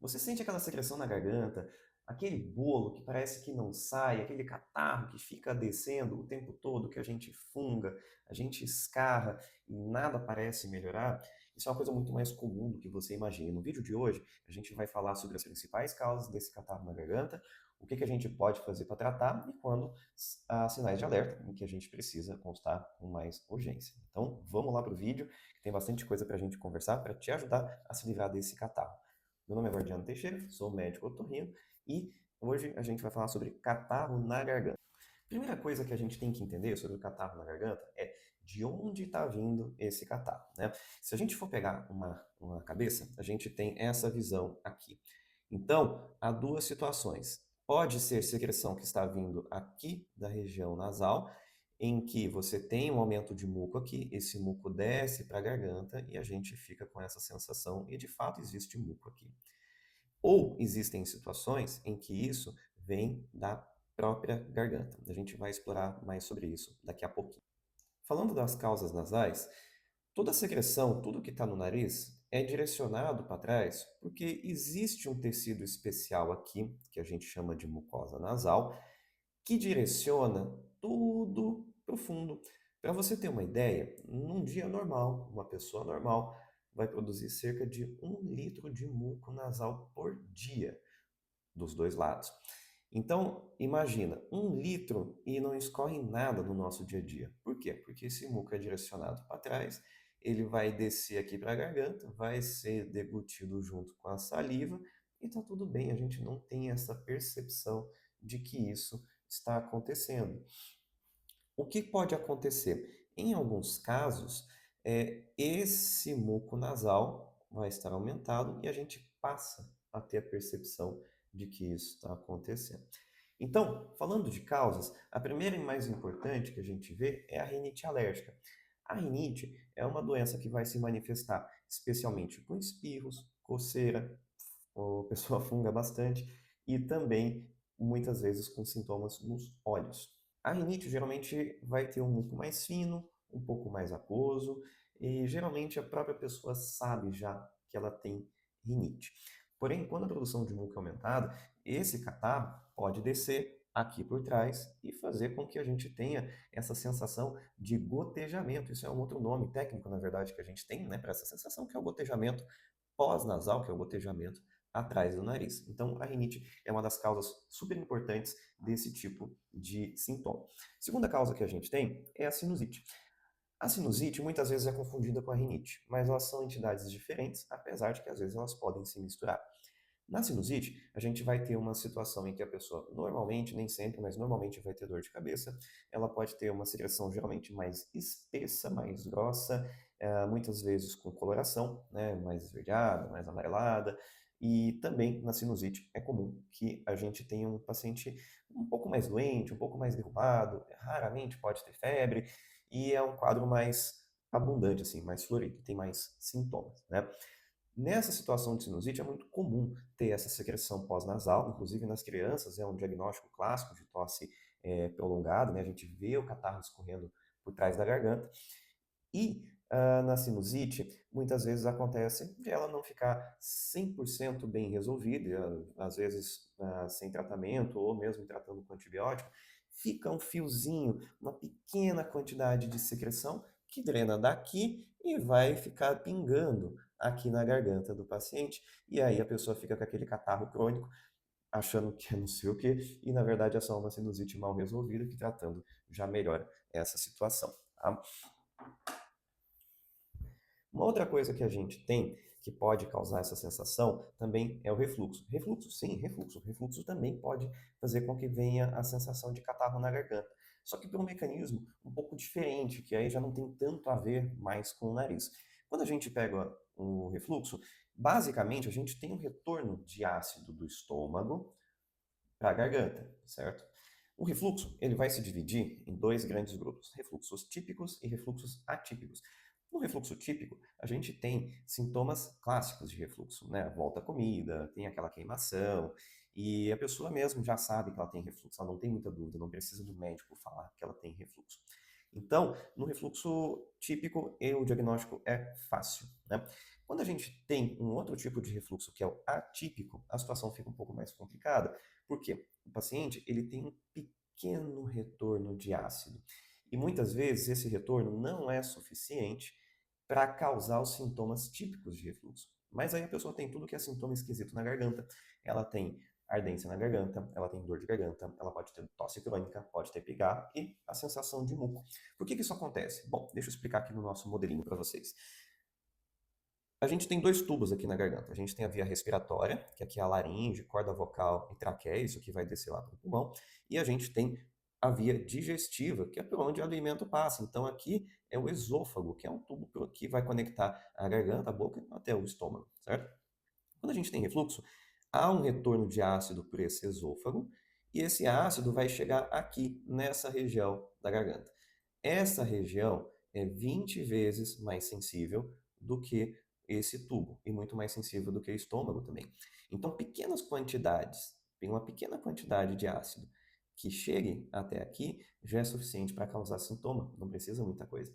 Você sente aquela secreção na garganta, aquele bolo que parece que não sai, aquele catarro que fica descendo o tempo todo, que a gente funga, a gente escarra e nada parece melhorar? Isso é uma coisa muito mais comum do que você imagina. No vídeo de hoje, a gente vai falar sobre as principais causas desse catarro na garganta, o que a gente pode fazer para tratar e quando há sinais de alerta em que a gente precisa constar com mais urgência. Então, vamos lá para o vídeo, que tem bastante coisa para a gente conversar para te ajudar a se livrar desse catarro. Meu nome é Guardiano Teixeira, sou médico otorrino e hoje a gente vai falar sobre catarro na garganta. Primeira coisa que a gente tem que entender sobre o catarro na garganta é de onde está vindo esse catarro, né? Se a gente for pegar uma cabeça, a gente tem essa visão aqui. Então, há duas situações. Pode ser secreção que está vindo aqui da região nasal, em que você tem um aumento de muco aqui, esse muco desce para a garganta e a gente fica com essa sensação, e de fato existe muco aqui. Ou existem situações em que isso vem da própria garganta. A gente vai explorar mais sobre isso daqui a pouquinho. Falando das causas nasais, toda secreção, tudo que está no nariz, é direcionado para trás porque existe um tecido especial aqui, que a gente chama de mucosa nasal, que direciona tudo para o fundo. Para você ter uma ideia, num dia normal, uma pessoa normal vai produzir cerca de 1 litro de muco nasal por dia, dos dois lados. Então, imagina, 1 litro e não escorre nada no nosso dia a dia. Por quê? Porque esse muco é direcionado para trás, ele vai descer aqui para a garganta, vai ser deglutido junto com a saliva e está tudo bem, a gente não tem essa percepção de que isso está acontecendo. O que pode acontecer? Em alguns casos, esse muco nasal vai estar aumentado e a gente passa a ter a percepção de que isso está acontecendo. Então, falando de causas, a primeira e mais importante que a gente vê é a rinite alérgica. A rinite é uma doença que vai se manifestar especialmente com espirros, coceira, a pessoa funga bastante e também muitas vezes com sintomas nos olhos. A rinite geralmente vai ter um muco mais fino, um pouco mais aquoso, e geralmente a própria pessoa sabe já que ela tem rinite. Porém, quando a produção de muco é aumentada, esse catarro pode descer aqui por trás e fazer com que a gente tenha essa sensação de gotejamento. Isso é um outro nome técnico, na verdade, que a gente tem, né, para essa sensação, que é o gotejamento pós-nasal, que é o gotejamento atrás do nariz. Então, a rinite é uma das causas super importantes desse tipo de sintoma. Segunda causa que a gente tem é a sinusite. A sinusite muitas vezes é confundida com a rinite, mas elas são entidades diferentes, apesar de que às vezes elas podem se misturar. Na sinusite, a gente vai ter uma situação em que a pessoa, normalmente, nem sempre, mas normalmente vai ter dor de cabeça. Ela pode ter uma secreção geralmente mais espessa, mais grossa, muitas vezes com coloração, né, mais esverdeada, mais amarelada. E também na sinusite é comum que a gente tenha um paciente um pouco mais doente, um pouco mais derrubado, raramente pode ter febre, e é um quadro mais abundante, assim, mais florido, tem mais sintomas, né? Nessa situação de sinusite é muito comum ter essa secreção pós-nasal, inclusive nas crianças é um diagnóstico clássico de tosse prolongada, né? A gente vê o catarro escorrendo por trás da garganta. E na sinusite, muitas vezes acontece de ela não ficar 100% bem resolvida, às vezes sem tratamento ou mesmo tratando com antibiótico, fica um fiozinho, uma pequena quantidade de secreção que drena daqui e vai ficar pingando aqui na garganta do paciente, e aí a pessoa fica com aquele catarro crônico, achando que é não sei o quê, e na verdade é só uma sinusite mal resolvida que tratando já melhora essa situação. Tá? Uma outra coisa que a gente tem que pode causar essa sensação também é o refluxo. Refluxo, sim, refluxo. Refluxo também pode fazer com que venha a sensação de catarro na garganta. Só que por um mecanismo um pouco diferente, que aí já não tem tanto a ver mais com o nariz. Quando a gente pega o refluxo, basicamente a gente tem um retorno de ácido do estômago para a garganta, certo? O refluxo ele vai se dividir em dois grandes grupos, refluxos típicos e refluxos atípicos. No refluxo típico, a gente tem sintomas clássicos de refluxo, né? Volta à comida, tem aquela queimação, e a pessoa mesmo já sabe que ela tem refluxo, ela não tem muita dúvida, não precisa do médico falar que ela tem refluxo. Então, no refluxo típico, o diagnóstico é fácil, né? Quando a gente tem um outro tipo de refluxo, que é o atípico, a situação fica um pouco mais complicada, porque o paciente ele tem um pequeno retorno de ácido. E muitas vezes esse retorno não é suficiente para causar os sintomas típicos de refluxo. Mas aí a pessoa tem tudo que é sintoma esquisito na garganta. Ela tem ardência na garganta, ela tem dor de garganta, ela pode ter tosse crônica, pode ter pigarro e a sensação de muco. Por que isso acontece? Bom, deixa eu explicar aqui no nosso modelinho para vocês. A gente tem dois tubos aqui na garganta. A gente tem a via respiratória, que aqui é a laringe, corda vocal e traqueia, isso que vai descer lá para o pulmão. E a gente tem a via digestiva, que é por onde o alimento passa. Então aqui é o esôfago, que é um tubo que vai conectar a garganta, a boca até o estômago, certo? Quando a gente tem refluxo, há um retorno de ácido por esse esôfago e esse ácido vai chegar aqui, nessa região da garganta. Essa região é 20 vezes mais sensível do que esse tubo e muito mais sensível do que o estômago também. Então, pequenas quantidades, uma pequena quantidade de ácido que chegue até aqui já é suficiente para causar sintoma, não precisa muita coisa.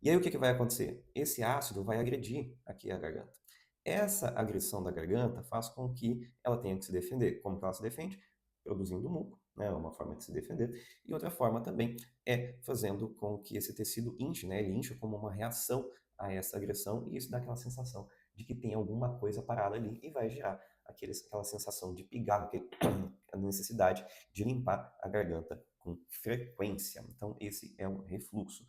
E aí o que vai acontecer? Esse ácido vai agredir aqui a garganta. Essa agressão da garganta faz com que ela tenha que se defender. Como que ela se defende? Produzindo muco, né? É uma forma de se defender. E outra forma também é fazendo com que esse tecido inche, né? Ele incha como uma reação a essa agressão e isso dá aquela sensação de que tem alguma coisa parada ali e vai gerar aquela sensação de pigarro, a necessidade de limpar a garganta com frequência. Então, esse é um refluxo.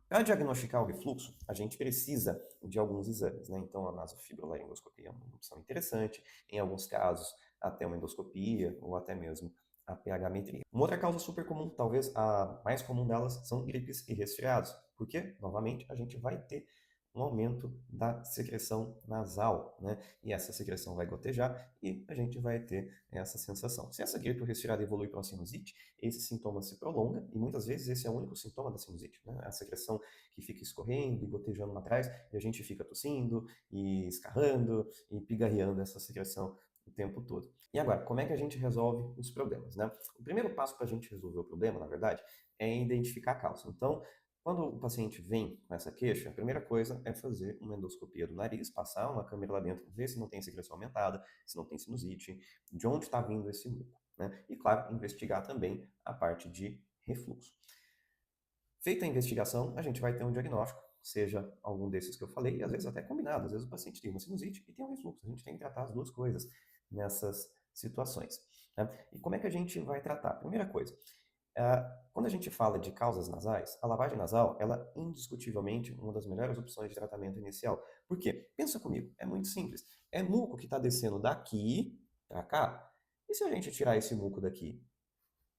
Para diagnosticar o refluxo, a gente precisa de alguns exames, né? Então, a nasofibrolaringoscopia é uma opção interessante, em alguns casos, até uma endoscopia ou até mesmo a pH-metria. Uma outra causa super comum, talvez a mais comum delas, são gripes e resfriados, porque, novamente, a gente vai ter um aumento da secreção nasal, né? E essa secreção vai gotejar e a gente vai ter essa sensação. Se essa gripe ou resfriado evolui para uma sinusite, esse sintoma se prolonga e muitas vezes esse é o único sintoma da sinusite, né? A secreção que fica escorrendo e gotejando lá atrás e a gente fica tossindo e escarrando e pigarreando essa secreção o tempo todo. E agora, como é que a gente resolve os problemas, né? O primeiro passo para a gente resolver o problema, na verdade, é identificar a causa. Então, quando o paciente vem com essa queixa, a primeira coisa é fazer uma endoscopia do nariz, passar uma câmera lá dentro, ver se não tem secreção aumentada, se não tem sinusite, de onde está vindo esse muco, né? E, claro, investigar também a parte de refluxo. Feita a investigação, a gente vai ter um diagnóstico, seja algum desses que eu falei, e às vezes até combinado. Às vezes o paciente tem uma sinusite e tem um refluxo. A gente tem que tratar as duas coisas nessas situações, né? E como é que a gente vai tratar? Primeira coisa, quando a gente fala de causas nasais, a lavagem nasal, ela é indiscutivelmente uma das melhores opções de tratamento inicial. Por quê? Pensa comigo, é muito simples. É muco que está descendo daqui para cá. E se a gente tirar esse muco daqui?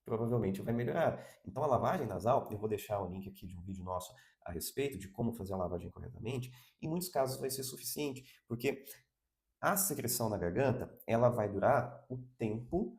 Provavelmente vai melhorar. Então a lavagem nasal, eu vou deixar o link aqui de um vídeo nosso a respeito de como fazer a lavagem corretamente, em muitos casos vai ser suficiente, porque a secreção na garganta, ela vai durar o tempo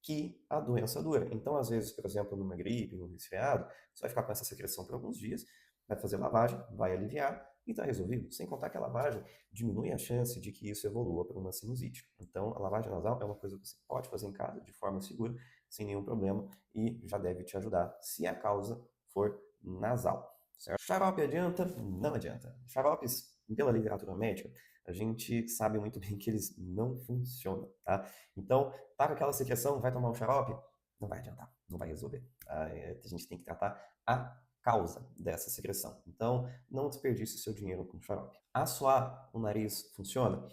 que a doença dura. Então, às vezes, por exemplo, numa gripe, num resfriado, você vai ficar com essa secreção por alguns dias, vai fazer lavagem, vai aliviar e está resolvido. Sem contar que a lavagem diminui a chance de que isso evolua para uma sinusite. Então, a lavagem nasal é uma coisa que você pode fazer em casa de forma segura, sem nenhum problema e já deve te ajudar se a causa for nasal. Certo? Xarope adianta? Não adianta. Xaropes, pela literatura médica, a gente sabe muito bem que eles não funcionam, tá? Então, tá com aquela secreção, vai tomar um xarope? Não vai adiantar, não vai resolver. A gente tem que tratar a causa dessa secreção. Então, não desperdice seu dinheiro com xarope. Assoar o nariz funciona?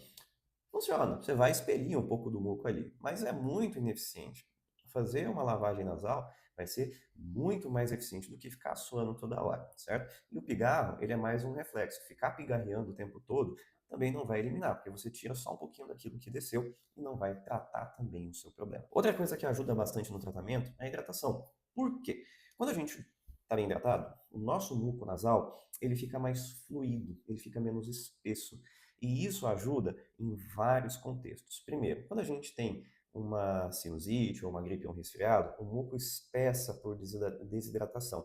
Funciona. Você vai expelir um pouco do muco ali, mas é muito ineficiente. Fazer uma lavagem nasal vai ser muito mais eficiente do que ficar suando toda hora, certo? E o pigarro, ele é mais um reflexo. Ficar pigarreando o tempo todo também não vai eliminar, porque você tira só um pouquinho daquilo que desceu e não vai tratar também o seu problema. Outra coisa que ajuda bastante no tratamento é a hidratação. Por quê? Quando a gente está bem hidratado, o nosso muco nasal, ele fica mais fluido, ele fica menos espesso. E isso ajuda em vários contextos. Primeiro, quando a gente tem uma sinusite ou uma gripe ou um resfriado, o muco espessa por desidratação.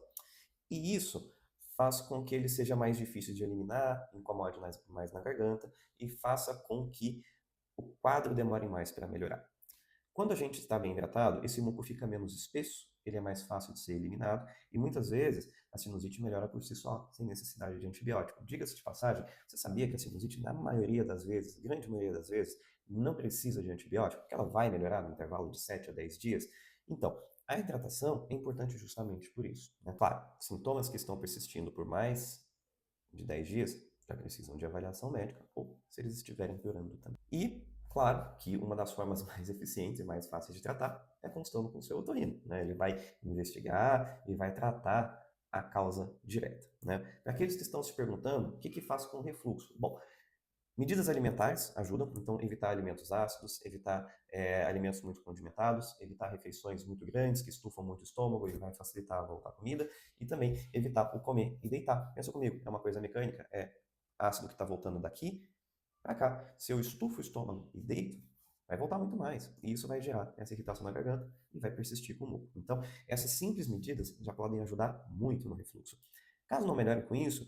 E isso faz com que ele seja mais difícil de eliminar, incomode mais na garganta e faça com que o quadro demore mais para melhorar. Quando a gente está bem hidratado, esse muco fica menos espesso ele é mais fácil de ser eliminado e muitas vezes a sinusite melhora por si só, sem necessidade de antibiótico. Diga-se de passagem, você sabia que a sinusite, na maioria das vezes, grande maioria das vezes, não precisa de antibiótico, porque ela vai melhorar no intervalo de 7 a 10 dias? Então, a hidratação é importante justamente por isso, né? Claro, sintomas que estão persistindo por mais de 10 dias já precisam de avaliação médica ou se eles estiverem piorando também. E, claro, que uma das formas mais eficientes e mais fáceis de tratar é constando com o seu otorrino, né? Ele vai investigar e vai tratar a causa direta, né? Para aqueles que estão se perguntando, o que faz com o refluxo? Bom, medidas alimentares ajudam, então evitar alimentos ácidos, evitar alimentos muito condimentados, evitar refeições muito grandes que estufam muito o estômago e vai facilitar a voltar à comida, e também evitar o comer e deitar. Pensa comigo, é uma coisa mecânica, é ácido que está voltando daqui para cá. Se eu estufo o estômago e deito, vai voltar muito mais, e isso vai gerar essa irritação na garganta e vai persistir com o muco. Então, essas simples medidas já podem ajudar muito no refluxo. Caso não melhore com isso,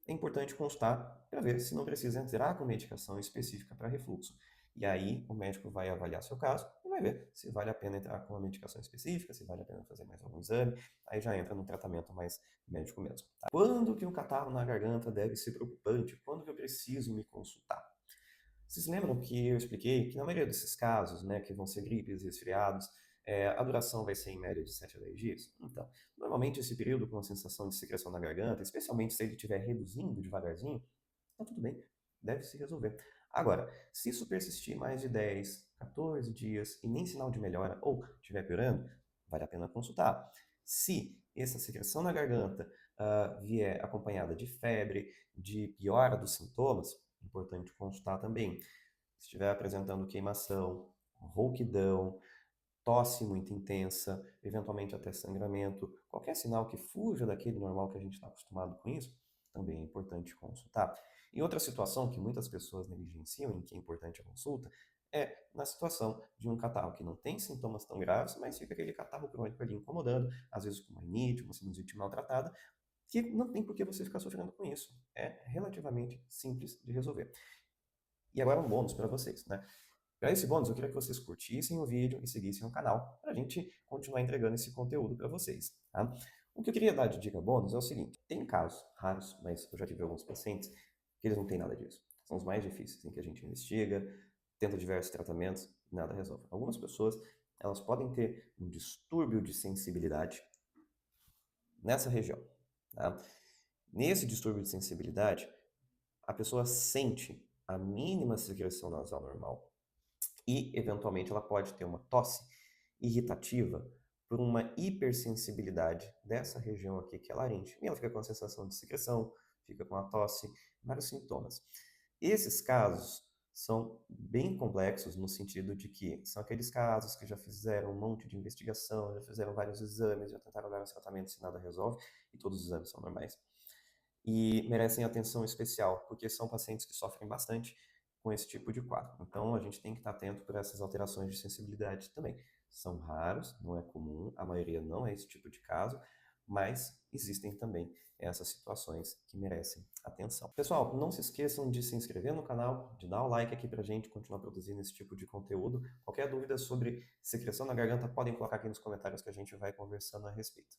é importante constar para ver se não precisa entrar com medicação específica para refluxo. E aí o médico vai avaliar seu caso e vai ver se vale a pena entrar com uma medicação específica, se vale a pena fazer mais algum exame, aí já entra no tratamento mais médico mesmo. Tá? Quando que um catarro na garganta deve ser preocupante? Quando que eu preciso me consultar? Vocês lembram que eu expliquei que na maioria desses casos, né, que vão ser gripes e resfriados, a duração vai ser em média de 7 a 10 dias? Então, normalmente esse período com a sensação de secreção na garganta, especialmente se ele estiver reduzindo devagarzinho, tá tudo bem, deve se resolver. Agora, se isso persistir mais de 10, 14 dias e nem sinal de melhora ou estiver piorando, vale a pena consultar. Se essa secreção na garganta vier acompanhada de febre, de piora dos sintomas, é importante consultar também. Se estiver apresentando queimação, rouquidão, tosse muito intensa, eventualmente até sangramento, qualquer sinal que fuja daquele normal que a gente está acostumado com isso, também é importante consultar. E outra situação que muitas pessoas negligenciam, em que é importante a consulta, é na situação de um catarro que não tem sintomas tão graves, mas fica aquele catarro crônico ali incomodando, às vezes com uma rinite, uma sinusite maltratada, que não tem por que você ficar sofrendo com isso. É relativamente simples de resolver. E agora um bônus para vocês, né? Para esse bônus, eu queria que vocês curtissem o vídeo e seguissem o canal para a gente continuar entregando esse conteúdo para vocês, tá? O que eu queria dar de dica bônus é o seguinte: tem casos raros, mas eu já tive alguns pacientes que eles não têm nada disso. São os mais difíceis, em que a gente investiga, tenta diversos tratamentos e nada resolve. Algumas pessoas, elas podem ter um distúrbio de sensibilidade nessa região, tá? Nesse distúrbio de sensibilidade, a pessoa sente a mínima secreção nasal normal e, eventualmente, ela pode ter uma tosse irritativa por uma hipersensibilidade dessa região aqui que é a laringe. E ela fica com a sensação de secreção, fica com a tosse, vários sintomas. Esses casos são bem complexos no sentido de que são aqueles casos que já fizeram um monte de investigação, já fizeram vários exames, já tentaram vários tratamentos e nada resolve, e todos os exames são normais. E merecem atenção especial, porque são pacientes que sofrem bastante com esse tipo de quadro. Então, a gente tem que estar atento para essas alterações de sensibilidade também. São raros, não é comum, a maioria não é esse tipo de caso, mas existem também essas situações que merecem atenção. Pessoal, não se esqueçam de se inscrever no canal, de dar o like aqui pra gente continuar produzindo esse tipo de conteúdo. Qualquer dúvida sobre secreção na garganta, podem colocar aqui nos comentários que a gente vai conversando a respeito.